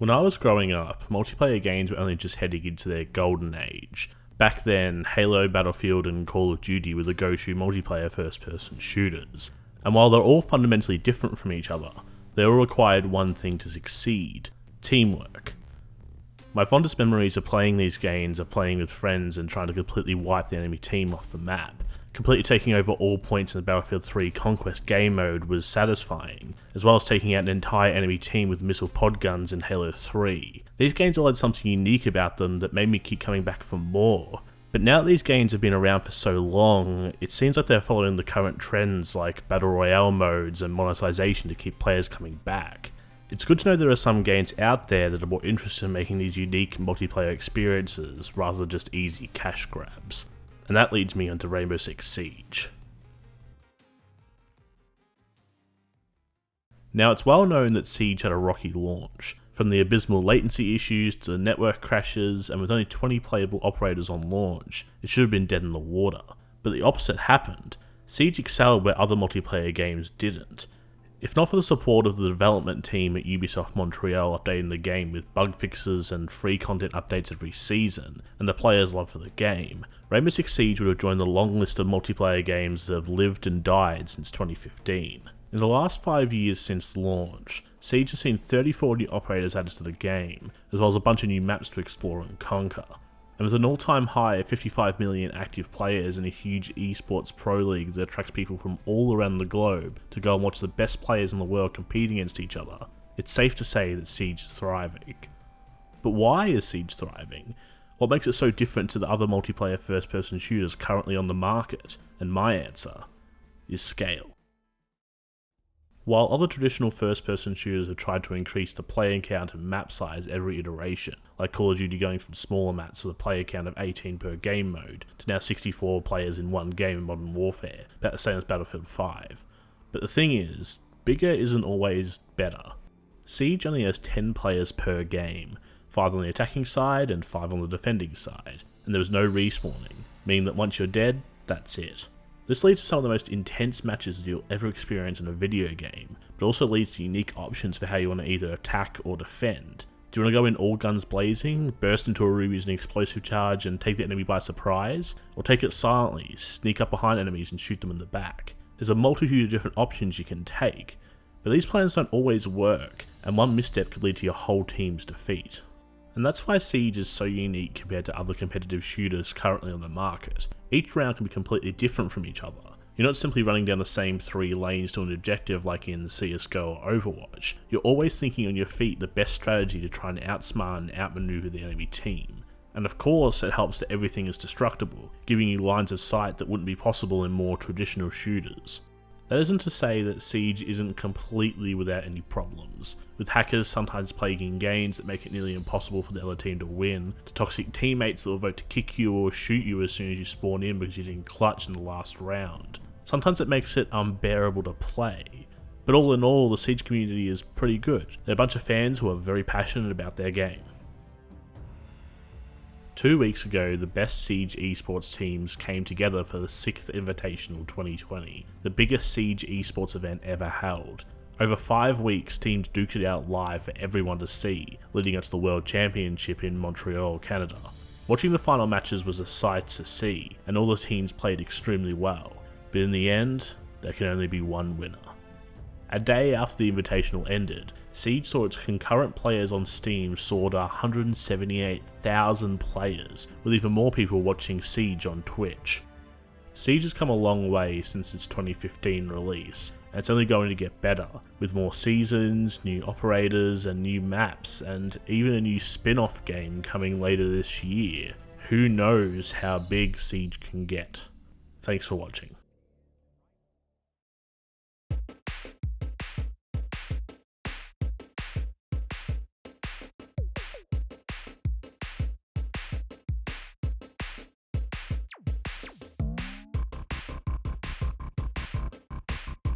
When I was growing up, multiplayer games were only just heading into their golden age. Back then, Halo, Battlefield, and Call of Duty were the go-to multiplayer first-person shooters. And while they're all fundamentally different from each other, they all required one thing to succeed: teamwork. My fondest memories of playing these games are playing with friends and trying to completely wipe the enemy team off the map. Completely taking over all points in the Battlefield 3 Conquest game mode was satisfying, as well as taking out an entire enemy team with missile pod guns in Halo 3. These games all had something unique about them that made me keep coming back for more. But now that these games have been around for so long, it seems like they're following the current trends like Battle Royale modes and monetization to keep players coming back. It's good to know there are some games out there that are more interested in making these unique multiplayer experiences rather than just easy cash grabs. And that leads me onto Rainbow Six Siege. Now, it's well known that Siege had a rocky launch, from the abysmal latency issues to the network crashes, and with only 20 playable operators on launch, it should have been dead in the water. But the opposite happened. Siege excelled where other multiplayer games didn't. If not for the support of the development team at Ubisoft Montreal updating the game with bug fixes and free content updates every season, and the players' love for the game, Rainbow Six Siege would have joined the long list of multiplayer games that have lived and died since 2015. In the last 5 years since launch, Siege has seen 34 new operators added to the game, as well as a bunch of new maps to explore and conquer. And with an all-time high of 55 million active players and a huge esports pro league that attracts people from all around the globe to go and watch the best players in the world compete against each other, it's safe to say that Siege is thriving. But why is Siege thriving? What makes it so different to the other multiplayer first-person shooters currently on the market? And my answer is scale. While other traditional first-person shooters have tried to increase the player count and map size every iteration, like Call of Duty going from smaller maps with a player count of 18 per game mode, to now 64 players in one game in Modern Warfare, about the same as Battlefield 5. But the thing is, bigger isn't always better. Siege only has 10 players per game, 5 on the attacking side and 5 on the defending side, and there is no respawning, meaning that once you're dead, that's it. This leads to some of the most intense matches that you'll ever experience in a video game, but also leads to unique options for how you want to either attack or defend. Do you want to go in all guns blazing, burst into a room using an explosive charge and take the enemy by surprise? Or take it silently, sneak up behind enemies and shoot them in the back? There's a multitude of different options you can take, but these plans don't always work, and one misstep could lead to your whole team's defeat. And that's why Siege is so unique compared to other competitive shooters currently on the market. Each round can be completely different from each other. You're not simply running down the same 3 lanes to an objective like in CSGO or Overwatch. You're always thinking on your feet the best strategy to try and outsmart and outmaneuver the enemy team. And of course, it helps that everything is destructible, giving you lines of sight that wouldn't be possible in more traditional shooters. That isn't to say that Siege isn't completely without any problems, with hackers sometimes plaguing games that make it nearly impossible for the other team to win, to toxic teammates that will vote to kick you or shoot you as soon as you spawn in because you didn't clutch in the last round. Sometimes it makes it unbearable to play. But all in all, the Siege community is pretty good. They're a bunch of fans who are very passionate about their game. 2 weeks ago, the best Siege esports teams came together for the 6th Invitational 2020, the biggest Siege esports event ever held. Over 5 weeks, teams duked it out live for everyone to see, leading up to the World Championship in Montreal, Canada. Watching the final matches was a sight to see, and all the teams played extremely well, but in the end, there can only be one winner. A day after the Invitational ended, Siege saw its concurrent players on Steam soar to 178,000 players, with even more people watching Siege on Twitch. Siege has come a long way since its 2015 release, and it's only going to get better, with more seasons, new operators and new maps, and even a new spin-off game coming later this year. Who knows how big Siege can get? Thanks for watching.